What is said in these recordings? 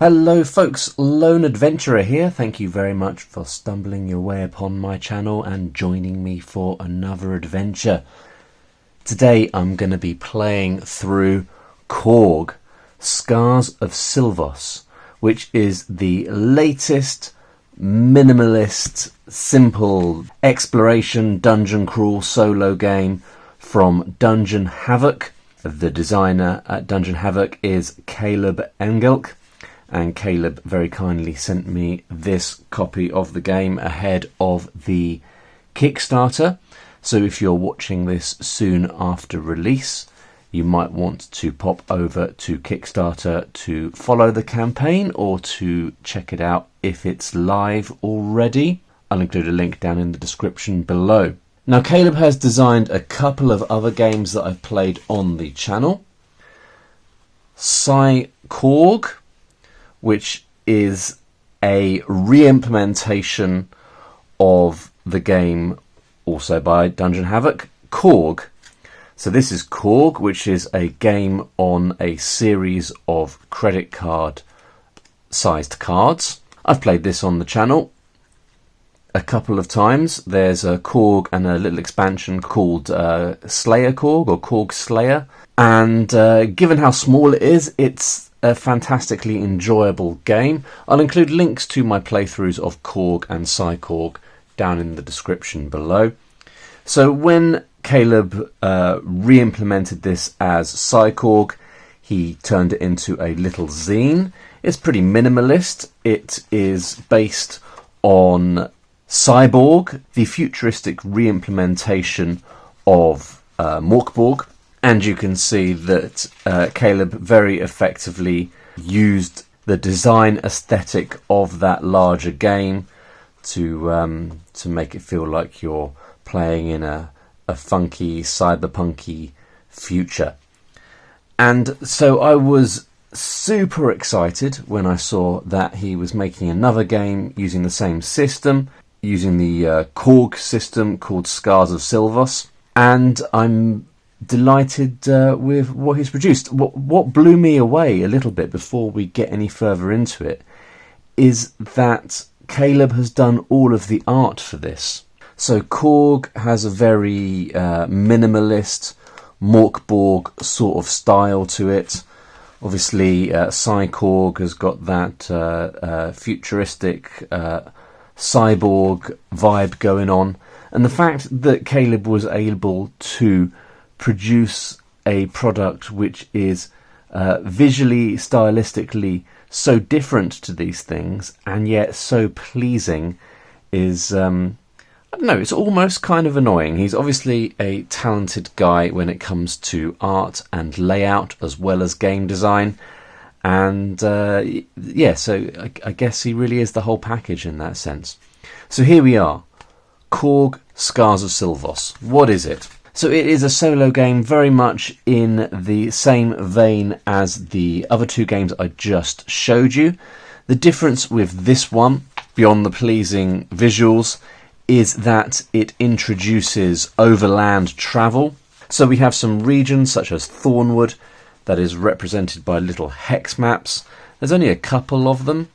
Hello folks, Lone Adventurer here. Thank you very much for stumbling your way upon my channel and joining me for another adventure. Today I'm going to be playing through Korg, Scars of Silvos, which is the latest minimalist, simple exploration dungeon crawl solo game from Dungeon Havoc. The designer at Dungeon Havoc is Caleb Engelk. And Caleb very kindly sent me this copy of the game ahead of the Kickstarter. So if you're watching this soon after release, you might want to pop over to Kickstarter to follow the campaign or to check it out if it's live already. I'll include a link down in the description below. Now, Caleb has designed a couple of other games that I've played on the channel. Korg, which is a re-implementation of the game also by Dungeon Havoc, Korg. So this is Korg, which is a game on a series of credit card sized cards. I've played this on the channel a couple of times. There's a Korg and a little expansion called Slayer Korg or Korg Slayer. And given how small it is, it's a fantastically enjoyable game. I'll include links to my playthroughs of Korg and Korg down in the description below. So when Caleb re-implemented this as Korg, he turned it into a little zine. It's pretty minimalist. It is based on Cyborg, the futuristic re-implementation of Morkborg. And you can see that Caleb very effectively used the design aesthetic of that larger game to make it feel like you're playing in a funky, cyberpunky future. And so I was super excited when I saw that he was making another game using the same system, using the Korg system called Scars of Silvos. And I'm delighted with what he's produced. What blew me away a little bit before we get any further into it is that Caleb has done all of the art for this. So Korg has a very minimalist Morkborg sort of style to it. Obviously Korg has got that futuristic cyborg vibe going on, and the fact that Caleb was able to produce a product which is visually, stylistically so different to these things and yet so pleasing is, I don't know, it's almost kind of annoying. He's obviously a talented guy when it comes to art and layout as well as game design. And yeah, so I guess he really is the whole package in that sense. So here we are, Korg, Scars of Silvos. What is it? So it is a solo game very much in the same vein as the other two games I just showed you. The difference with this one, beyond the pleasing visuals, is that it introduces overland travel. So we have some regions such as Thornwood that is represented by little hex maps. There's only a couple of them,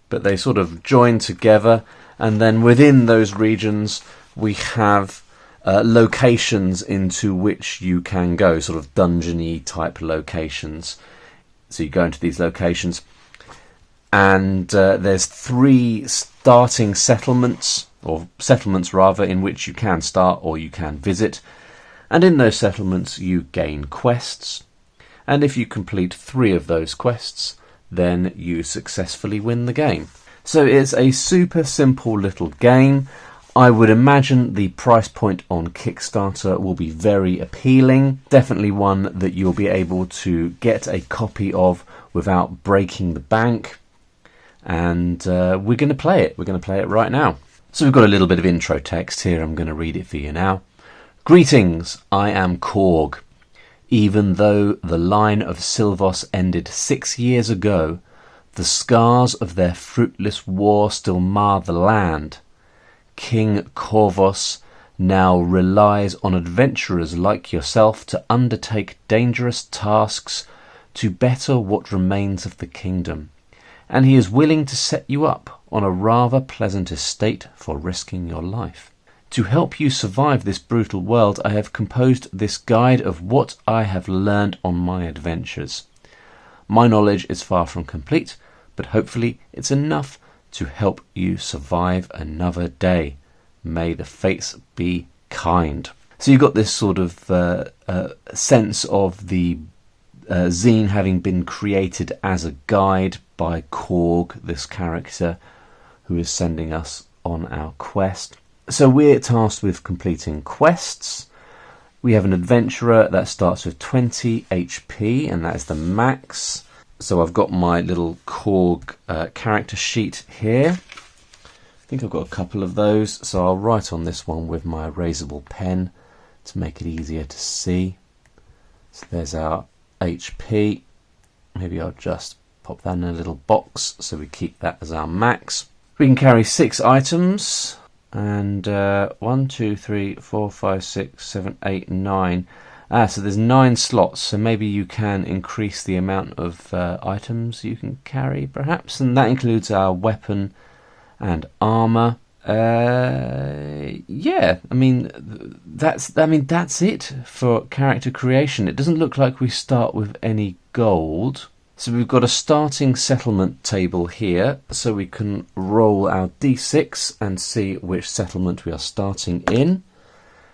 but they sort of join together, and then within those regions we have locations into which you can go, sort of dungeon-y type locations. So you go into these locations, and there's 3 starting settlements, or settlements rather, in which you can start or you can visit. And in those settlements you gain quests, and if you complete 3 of those quests, then you successfully win the game. So it's a super simple little game. I would imagine the price point on Kickstarter will be very appealing. Definitely one that you'll be able to get a copy of without breaking the bank. And we're going to play it. We're going to play it right now. So we've got a little bit of intro text here. I'm going to read it for you now. Greetings, I am Korg. Even though the line of Silvos ended 6 years ago, the scars of their fruitless war still mar the land. King Korvos now relies on adventurers like yourself to undertake dangerous tasks to better what remains of the kingdom, and he is willing to set you up on a rather pleasant estate for risking your life. To help you survive this brutal world, I have composed this guide of what I have learned on my adventures. My knowledge is far from complete, but hopefully it's enough to help you survive another day. May the fates be kind. So you've got this sort of sense of the zine having been created as a guide by Korg, this character who is sending us on our quest. So we're tasked with completing quests. We have an adventurer that starts with 20 HP, and that is the max. So I've got my little Korg character sheet here. I think I've got a couple of those, so I'll write on this one with my erasable pen to make it easier to see. So there's our HP. Maybe I'll just pop that in a little box so we keep that as our max. We can carry 6 items. And 1, 2, 3, 4, 5, 6, 7, 8, 9. So there's 9 slots, so maybe you can increase the amount of items you can carry, perhaps. And that includes our weapon and armor. Yeah, I mean that's it for character creation. It doesn't look like we start with any gold. So we've got a starting settlement table here, so we can roll our d6 and see which settlement we are starting in.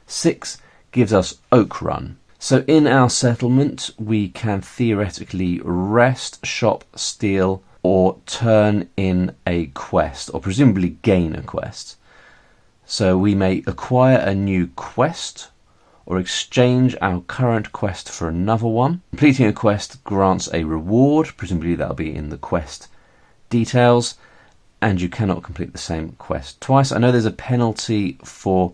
6 gives us Oak Run. So in our settlement we can theoretically rest, shop, steal, or turn in a quest, or presumably gain a quest. So we may acquire a new quest, or exchange our current quest for another one. Completing a quest grants a reward, presumably that'll be in the quest details, and you cannot complete the same quest twice. I know there's a penalty for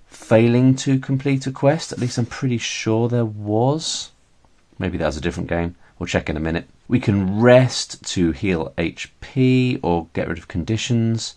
failing to complete a quest, at least I'm pretty sure there was. Maybe that was a different game, we'll check in a minute. We can rest to heal HP or get rid of conditions.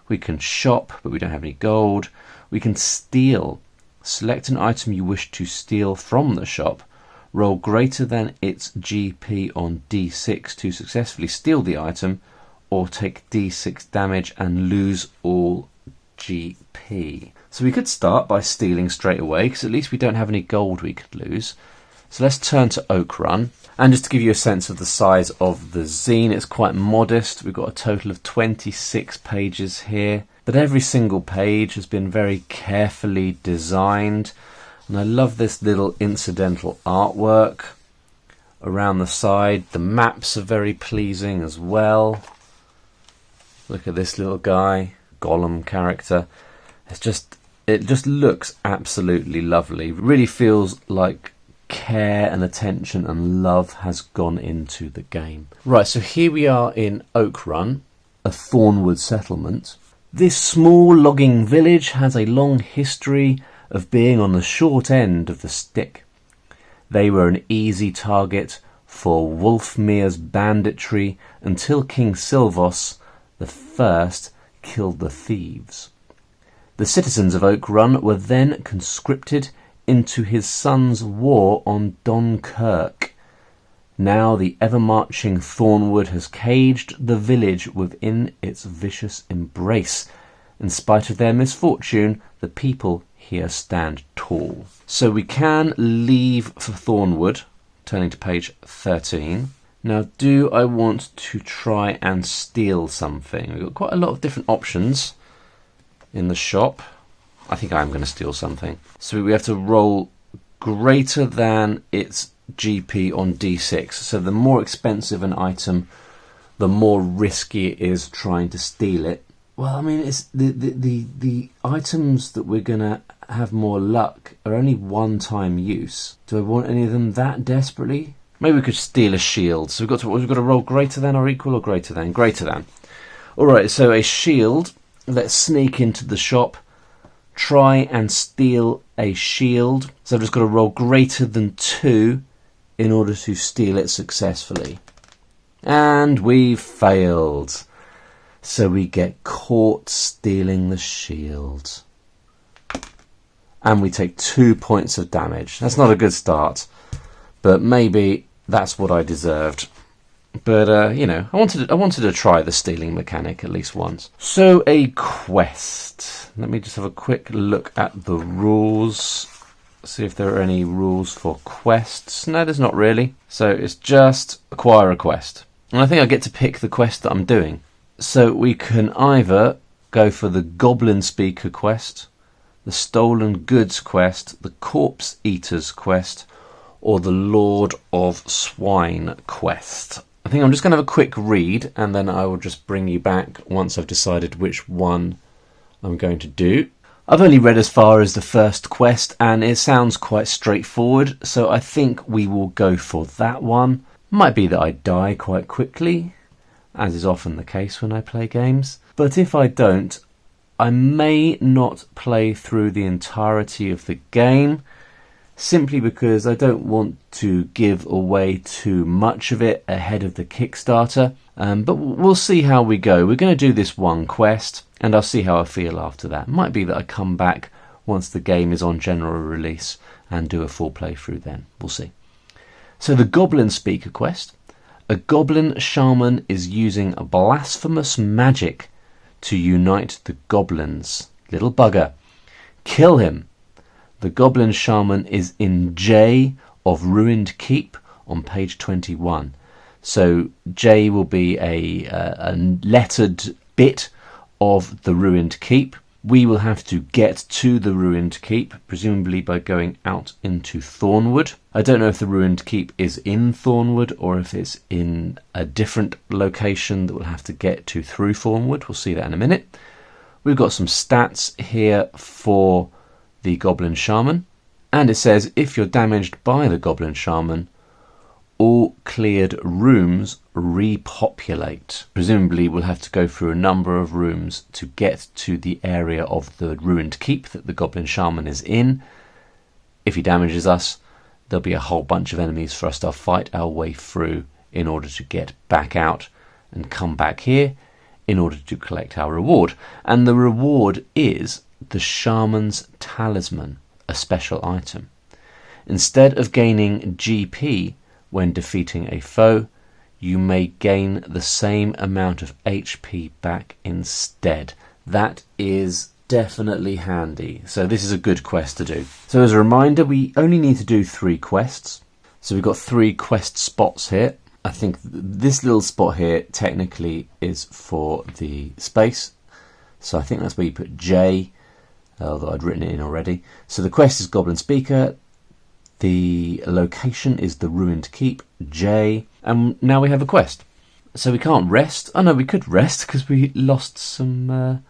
We can shop, but we don't have any gold. We can steal. Select an item you wish to steal from the shop. Roll greater than its GP on D6 to successfully steal the item, or take D6 damage and lose all GP. So we could start by stealing straight away, because at least we don't have any gold we could lose. So let's turn to Oak Run. And just to give you a sense of the size of the zine, it's quite modest. We've got a total of 26 pages here. But every single page has been very carefully designed, and I love this little incidental artwork around the side. The maps are very pleasing as well. Look at this little guy, Gollum character. It just looks absolutely lovely. It really feels like care and attention and love has gone into the game. Right, so here we are in Oak Run, a Thornwood settlement. This small logging village has a long history of being on the short end of the stick. They were an easy target for Wulfmere's banditry until King Silvos I killed the thieves. The citizens of Oak Run were then conscripted into his son's war on Dunkirk. Now the ever-marching Thornwood has caged the village within its vicious embrace. In spite of their misfortune, the people here stand tall. So we can leave for Thornwood, turning to page 13. Now, do I want to try and steal something? We've got quite a lot of different options in the shop. I think I'm going to steal something. So we have to roll greater than its GP on D6. So the more expensive an item, the more risky it is trying to steal it. Well, I mean, it's the items that we're going to have more luck are only one-time use. Do I want any of them that desperately? Maybe we could steal a shield. So we've got to roll greater than or equal or greater than? Greater than. All right, so a shield. Let's sneak into the shop. Try and steal a shield. So I've just got to roll greater than 2 in order to steal it successfully. And we failed. So we get caught stealing the shield. And we take 2 points of damage. That's not a good start, but maybe that's what I deserved. But you know, I wanted to try the stealing mechanic at least once. So a quest. Let me just have a quick look at the rules. See if there are any rules for quests. No, there's not really. So it's just acquire a quest. And I think I get to pick the quest that I'm doing. So we can either go for the Goblin Speaker quest, the Stolen Goods quest, the Corpse Eaters quest, or the Lord of Swine quest. I think I'm just going to have a quick read, and then I will just bring you back once I've decided which one I'm going to do. I've only read as far as the first quest, and it sounds quite straightforward, so I think we will go for that one. Might be that I die quite quickly, as is often the case when I play games. But if I don't, I may not play through the entirety of the game, simply because I don't want to give away too much of it ahead of the Kickstarter. But we'll see how we go. We're going to do this one quest, and I'll see how I feel after that. Might be that I come back once the game is on general release and do a full playthrough then. We'll see. So the Goblin Speaker quest. A goblin shaman is using a blasphemous magic to unite the goblins. Little bugger. Kill him. The goblin shaman is in J of Ruined Keep on page 21. So J will be a lettered bit of the Ruined Keep. We will have to get to the Ruined Keep, presumably by going out into Thornwood. I don't know if the Ruined Keep is in Thornwood or if it's in a different location that we'll have to get to through Thornwood. We'll see that in a minute. We've got some stats here for the Goblin Shaman, and it says if you're damaged by the Goblin Shaman, all cleared rooms repopulate. Presumably we'll have to go through a number of rooms to get to the area of the Ruined Keep that the Goblin Shaman is in. If he damages us, there'll be a whole bunch of enemies for us to fight our way through in order to get back out and come back here in order to collect our reward. And the reward is the Shaman's Talisman, a special item. Instead of gaining GP when defeating a foe, you may gain the same amount of HP back instead. That is definitely handy. So this is a good quest to do. So as a reminder, we only need to do 3 quests. So we've got 3 quest spots here. I think this little spot here technically is for the space. So I think that's where you put J, although I'd written it in already. So the quest is Goblin Speaker. The location is the Ruined Keep, J, and now we have a quest. So we can't rest. Oh no, we could rest because we lost some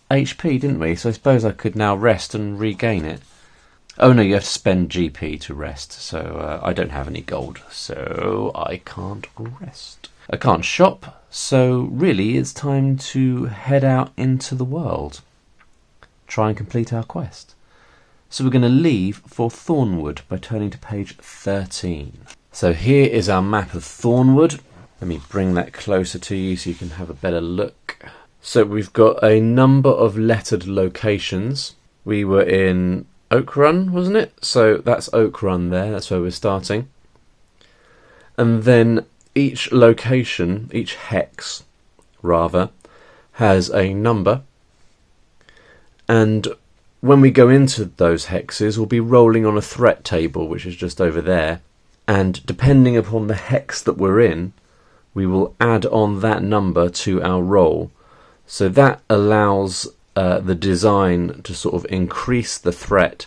HP, didn't we? So I suppose I could now rest and regain it. Oh no, you have to spend GP to rest, so I don't have any gold, so I can't rest. I can't shop, so really it's time to head out into the world. Try and complete our quest. So we're going to leave for Thornwood by turning to page 13. So here is our map of Thornwood. Let me bring that closer to you so you can have a better look. So we've got a number of lettered locations. We were in Oak Run, wasn't it? So that's Oak Run there, that's where we're starting. And then each location, each hex rather, has a number. And when we go into those hexes, we'll be rolling on a threat table, which is just over there. And depending upon the hex that we're in, we will add on that number to our roll. So that allows the design to sort of increase the threat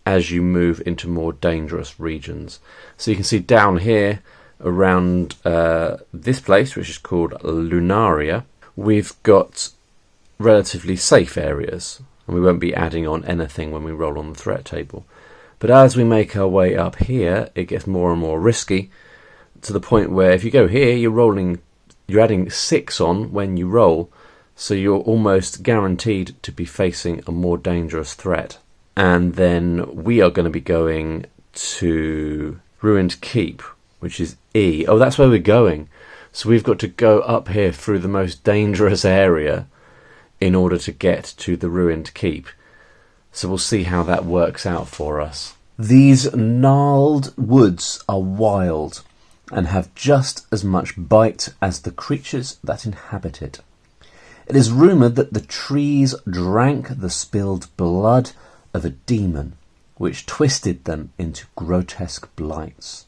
as you move into more dangerous regions. So you can see down here around this place, which is called Lunaria, we've got relatively safe areas. And we won't be adding on anything when we roll on the threat table. But as we make our way up here, it gets more and more risky, to the point where if you go here, you're adding 6 on when you roll, so you're almost guaranteed to be facing a more dangerous threat. And then we are going to be going to Ruined Keep, which is E. Oh, that's where we're going. So we've got to go up here through the most dangerous area in order to get to the Ruined Keep. So we'll see how that works out for us. These gnarled woods are wild, and have just as much bite as the creatures that inhabit it. It is rumoured that the trees drank the spilled blood of a demon, which twisted them into grotesque blights.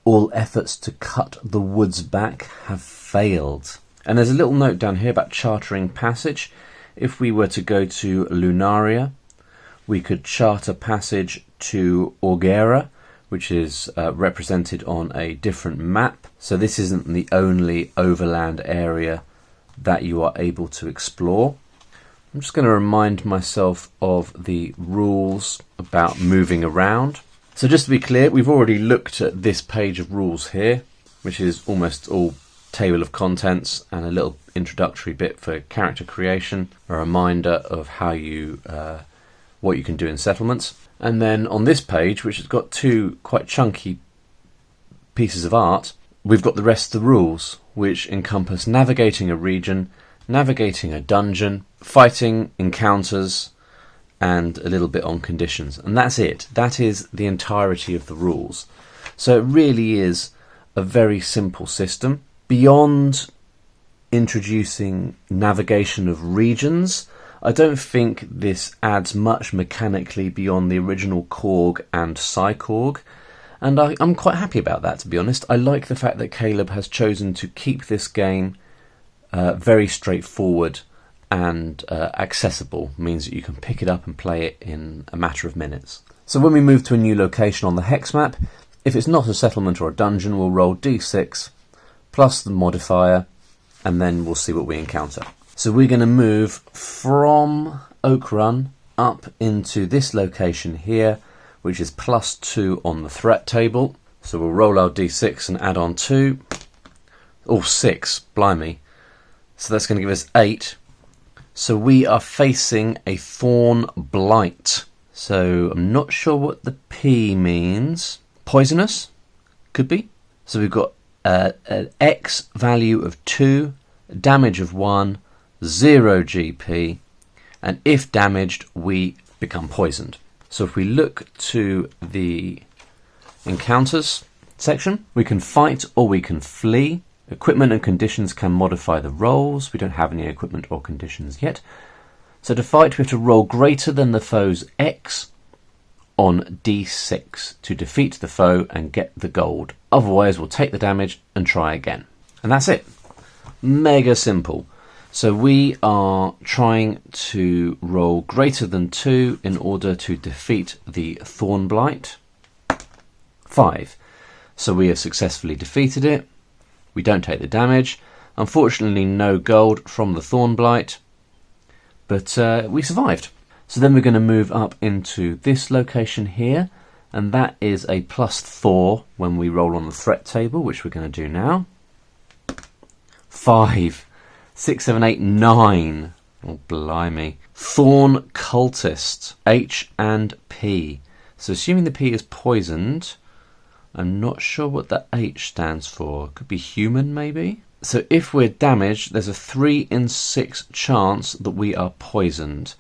All efforts to cut the woods back have failed. And there's a little note down here about chartering passage. If we were to go to Lunaria, we could charter passage to Orgera, which is represented on a different map. So this isn't the only overland area that you are able to explore. I'm just going to remind myself of the rules about moving around. So just to be clear, we've already looked at this page of rules here, which is almost all table of contents and a little introductory bit for character creation, a reminder of how you what you can do in settlements. And then on this page, which has got two quite chunky pieces of art, we've got the rest of the rules, which encompass navigating a region, navigating a dungeon, fighting encounters, and a little bit on conditions. And that's it. That is the entirety of the rules. So it really is a very simple system. Beyond introducing navigation of regions, I don't think this adds much mechanically beyond the original Korg and Korg, and I'm quite happy about that, to be honest. I like the fact that Caleb has chosen to keep this game very straightforward and accessible. It means that you can pick it up and play it in a matter of minutes. So when we move to a new location on the hex map, if it's not a settlement or a dungeon, we'll roll d6 plus the modifier, and then we'll see what we encounter. So we're going to move from Oak Run up into this location here, which is +2 on the threat table. So we'll roll our d6 and add on 2. Oh, 6, blimey. So that's going to give us 8. So we are facing a Thorn Blight. So I'm not sure what the P means. Poisonous? Could be. So we've got an X value of 2, damage of 1, 0 GP, and if damaged, we become poisoned. So if we look to the encounters section, we can fight or we can flee. Equipment and conditions can modify the rolls. We don't have any equipment or conditions yet. So to fight, we have to roll greater than the foe's X on D6 to defeat the foe and get the gold. Otherwise, we'll take the damage and try again. And that's it. Mega simple. So we are trying to roll greater than 2 in order to defeat the Thorn Blight. 5. So we have successfully defeated it. We don't take the damage. Unfortunately, no gold from the Thorn Blight, but we survived. So then we're going to move up into this location here, and that is a +4 when we roll on the threat table, which we're going to do now. 5, 6, 7, 8, 9. Oh, blimey. Thorn Cultist, H and P. So assuming the P is poisoned, I'm not sure what the H stands for. Could be human, maybe? So if we're damaged, there's a 3 in 6 chance that we are poisoned.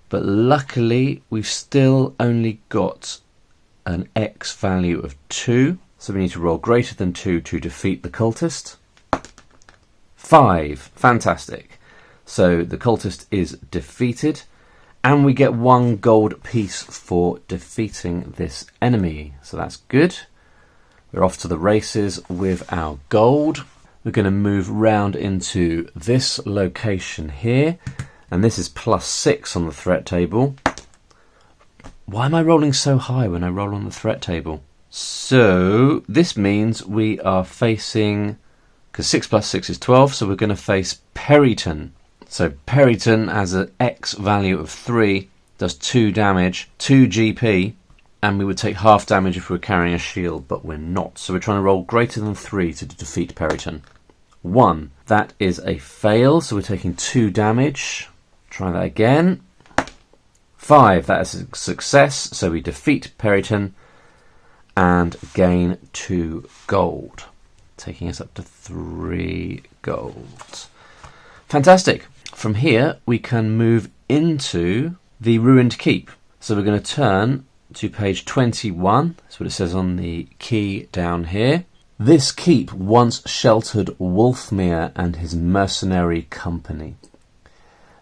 But luckily, we've still only got an X value of 2. So we need to roll greater than 2 to defeat the cultist. 5. Fantastic. So the cultist is defeated. And we get 1 gold piece for defeating this enemy. So that's good. We're off to the races with our gold. We're going to move round into this location here. And this is +6 on the threat table. Why am I rolling so high when I roll on the threat table? So this means we are facing, because 6 + 6 is 12, so we're going to face Periton. So Periton has an X value of 3, does 2 damage, 2 GP, and we would take half damage if we were carrying a shield, but we're not. So we're trying to roll greater than 3 to defeat Periton. 1, that is a fail, so we're taking 2 damage. Try that again. 5, that is a success, so we defeat Periton and gain 2 gold, taking us up to 3 gold. Fantastic. From here, we can move into the Ruined Keep. So we're going to turn to page 21. That's what it says on the key down here. This keep once sheltered Wulfmere and his mercenary company.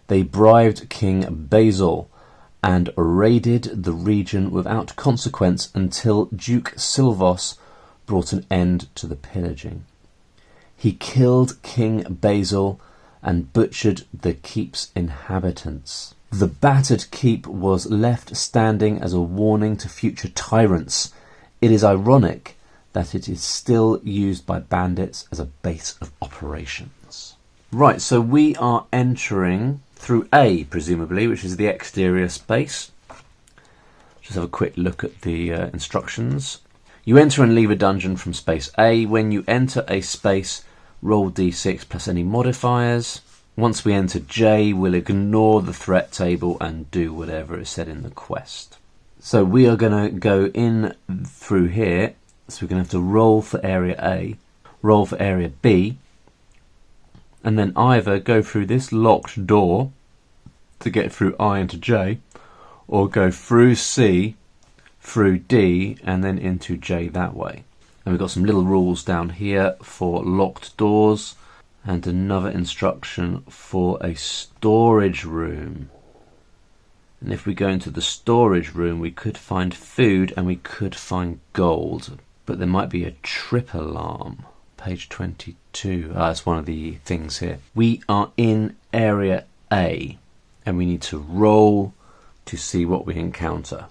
They bribed King Basil and raided the region without consequence until Duke Silvos brought an end to the pillaging. He killed King Basil and butchered the keep's inhabitants. The battered keep was left standing as a warning to future tyrants. It is ironic that it is still used by bandits as a base of operations. Right, so we are entering through A, presumably, which is the exterior space. Just have a quick look at the instructions. You enter and leave a dungeon from space A. When you enter a space, roll d6 plus any modifiers. Once we enter J, we'll ignore the threat table and do whatever is said in the quest. So we are going to go in through here. So we're going to have to roll for area A, roll for area B, and then either go through this locked door to get through I into J, or go through C, through D, and then into J that way. And we've got some little rules down here for locked doors, and another instruction for a storage room. And if we go into the storage room, we could find food and we could find gold, but there might be a trip alarm. Page 22. That's one of the things here. We are in area A, and we need to roll to see what we encounter.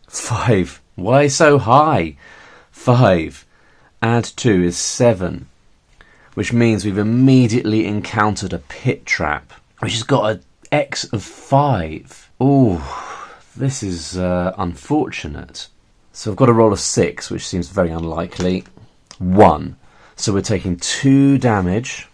5. Why so high? 5. Add 2 is 7, which means we've immediately encountered a pit trap, which has got an X of 5. Ooh, this is unfortunate. So I've got a roll of 6, which seems very unlikely. 1. So we're taking 2 damage,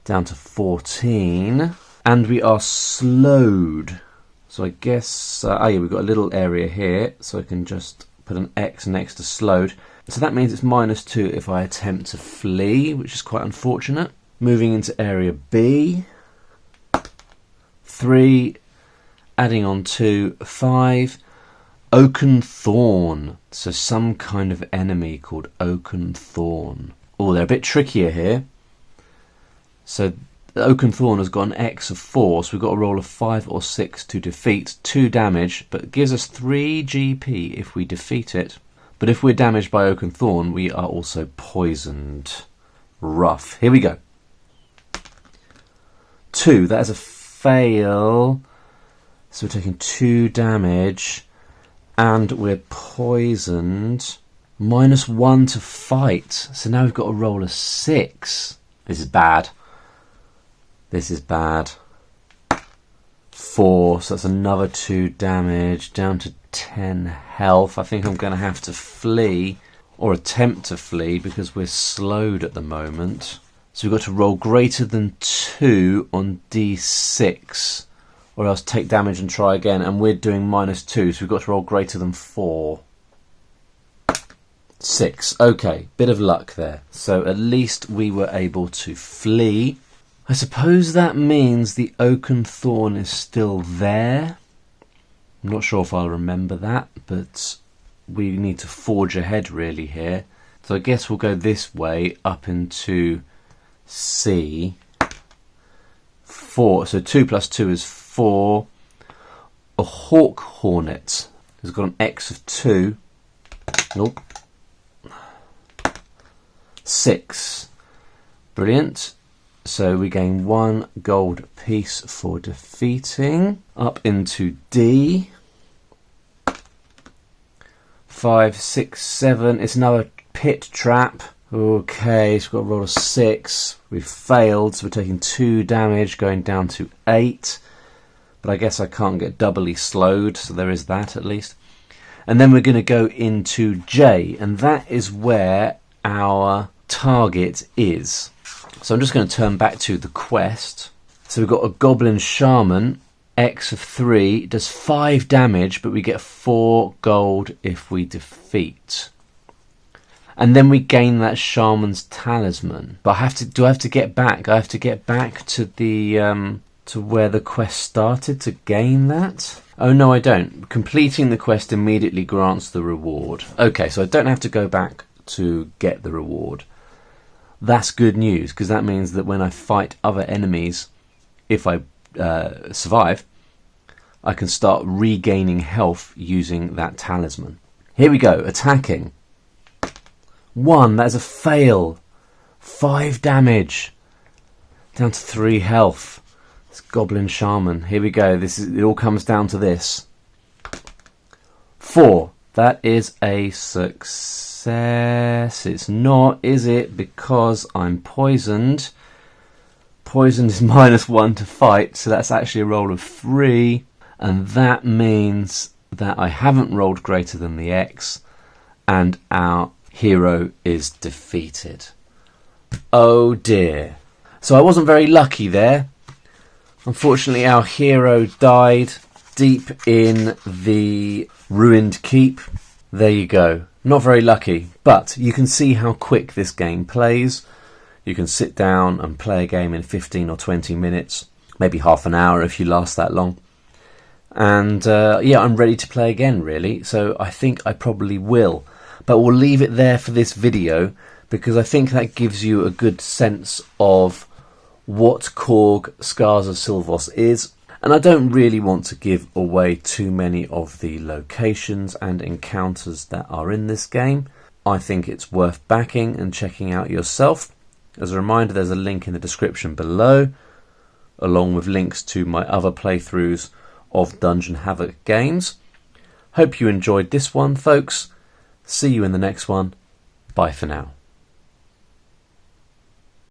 down to 14, and we are slowed. So I guess, yeah, we've got a little area here, so I can just put an X next to slowed. So that means it's -2 if I attempt to flee, which is quite unfortunate. Moving into area B. 3, adding on 2, 5. Oaken Thorn. So some kind of enemy called Oaken Thorn. Oh, they're a bit trickier here. So the Oaken Thorn has got an X of 4, so we've got a roll of 5 or 6 to defeat. 2 damage, but it gives us 3 GP if we defeat it. But if we're damaged by Oaken Thorn, we are also poisoned. Rough. Here we go. 2, that is a fail. So we're taking 2 damage. And we're poisoned. -1 to fight. So now we've got a roll of 6. This is bad. This is bad. 4. So that's another 2 damage. Down to 10 health. I think I'm going to have to flee. Or attempt to flee because we're slowed at the moment. So we've got to roll greater than 2 on D6. Or else take damage and try again, and we're doing -2, so we've got to roll greater than 4. 6. Okay, bit of luck there. So at least we were able to flee. I suppose that means the Oaken Thorn is still there. I'm not sure if I'll remember that, but we need to forge ahead really here. So I guess we'll go this way up into C. 4. So 2 plus 2 is 4. A Hawk Hornet has got an X of 2. Nope. 6. Brilliant. So we gain 1 gold piece for defeating. Up into D. 5, 6, 7. It's another pit trap. Okay, so we've got a roll of 6. We've failed, so we're taking 2 damage, going down to 8. But I guess I can't get doubly slowed, so there is that at least. And then we're going to go into J, and that is where our target is. So I'm just going to turn back to the quest. So we've got a Goblin Shaman, X of 3, does 5 damage, but we get 4 gold if we defeat. And then we gain that Shaman's Talisman. But do I have to get back? I have to get back to the to where the quest started to gain that. Oh no, I don't. Completing the quest immediately grants the reward. Okay, so I don't have to go back to get the reward. That's good news, because that means that when I fight other enemies, if I survive, I can start regaining health using that talisman. Here we go, attacking. 1, that is a fail. 5 damage. Down to 3 health. It's Goblin Shaman. Here we go. It all comes down to this. 4. That is a success. It's not, is it? Because I'm poisoned. Poisoned is -1 to fight, so that's actually a roll of 3. And that means that I haven't rolled greater than the X, and our hero is defeated. Oh dear. So I wasn't very lucky there. Unfortunately, our hero died deep in the ruined keep. There you go. Not very lucky, but you can see how quick this game plays. You can sit down and play a game in 15 or 20 minutes, maybe half an hour if you last that long. And yeah, I'm ready to play again, really. So I think I probably will. But we'll leave it there for this video, because I think that gives you a good sense of what Korg Scars of Silvos is, and I don't really want to give away too many of the locations and encounters that are in this game. I think it's worth backing and checking out yourself. As a reminder, there's a link in the description below, along with links to my other playthroughs of Dungeon Havoc games. Hope you enjoyed this one, folks. See you in the next one. Bye for now.